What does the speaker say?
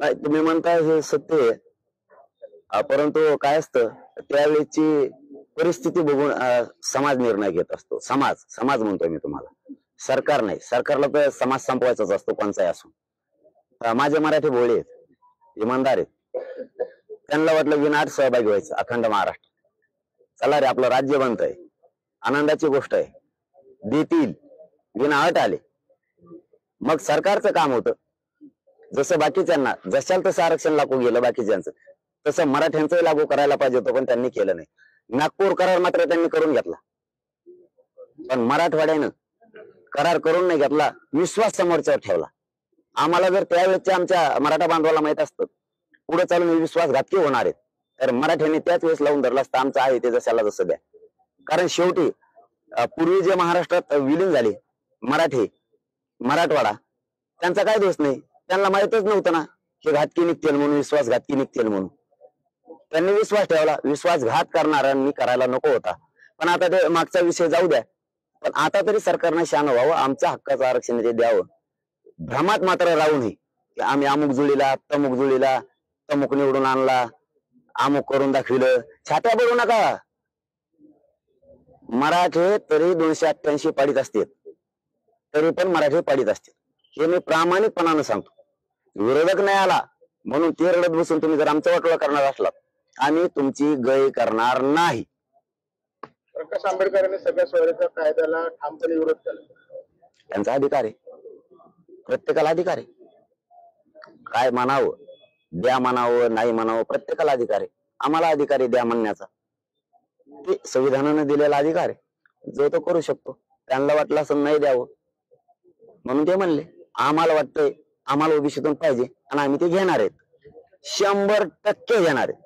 नाही, तुम्ही म्हणताय हे सत्य आहे. परंतु काय असतं त्यावेळेची परिस्थिती बघून समाज निर्णय घेत असतो. समाज समाज म्हणतोय मी तुम्हाला, सरकार नाही. सरकारला तर समाज संपवायचाच असतो कोणचाही असो. माझे मराठी भोळे आहेत, इमानदार आहेत. त्यांना वाटलं विनाट सहभागी व्हायचं अखंड महाराष्ट्र. चला रे, आपलं राज्य बनतंय, आनंदाची गोष्ट आहे. देतील, विनाअट आले. मग सरकारचं काम होतं जसं बाकीच्यांना जशाल तसं आरक्षण लागू गेलं बाकीच्यांचं, तसं मराठ्यांचंही लागू करायला पाहिजे होतं, पण त्यांनी केलं नाही. नागपूर करार मात्र त्यांनी करून घेतला, पण मराठवाड्यानं करार करून नाही घेतला, विश्वास समोरच्यावर ठेवला. आम्हाला जर त्यावेळेच्या आमच्या मराठा बांधवाला माहित असतं पुढे चालून विश्वासघातकी होणार आहेत, तर मराठ्यांनी त्याच वेळेस लावून धरला असता आमचं आहे ते जशाला जसं द्या. कारण शेवटी पूर्वी जे महाराष्ट्रात विलीन झाले मराठी, मराठवाडा, त्यांचा काय दोष नाही. त्यांना माहितच नव्हतं ना हे घातकी निघतील म्हणून, विश्वासघातकी निघतील म्हणून. त्यांनी विश्वास ठेवला. विश्वासघात करणाऱ्यांनी करायला नको होता. पण आता ते मागचा विषय जाऊ द्या. पण आता तरी सरकारनं शान व्हावं, आमच्या हक्काचं आरक्षण ते द्यावं. भ्रमात मात्र राहू नये की आम्ही अमुक जुळीला, तमुक जुळीला, तमुक निवडून आणला, अमुक करून दाखविलं. छात्या बोलू नका. मराठे तरी 288 पाडीत असतील, तरी पण मराठी पाडीत असतील, हे मी प्रामाणिकपणानं सांगतो. विरोधक नाही आला म्हणून ते रडत बसून तुम्ही जर आमचा वाटोळा करणार असलात, आम्ही तुमची गय करणार नाही. प्रकाश आंबेडकरांनी सगळ्या स्वराज्य कायद्याला ठामपणे विरोध केला. त्यांचा अधिकार आहे, प्रत्येकाला अधिकार आहे. काय म्हणावं, द्या म्हणावं, नाही म्हणावं, प्रत्येकाला अधिकार आहे. आम्हाला अधिकार आहे द्या म्हणण्याचा, ते संविधानानं दिलेला अधिकार आहे, जो तो करू शकतो. त्यांना वाटलं असं नाही द्यावं म्हणून ते म्हणले. आम्हाला वाटतंय आम्हाला ओबीसीतून पाहिजे आणि आम्ही ते घेणार आहेत, 100% घेणार आहेत.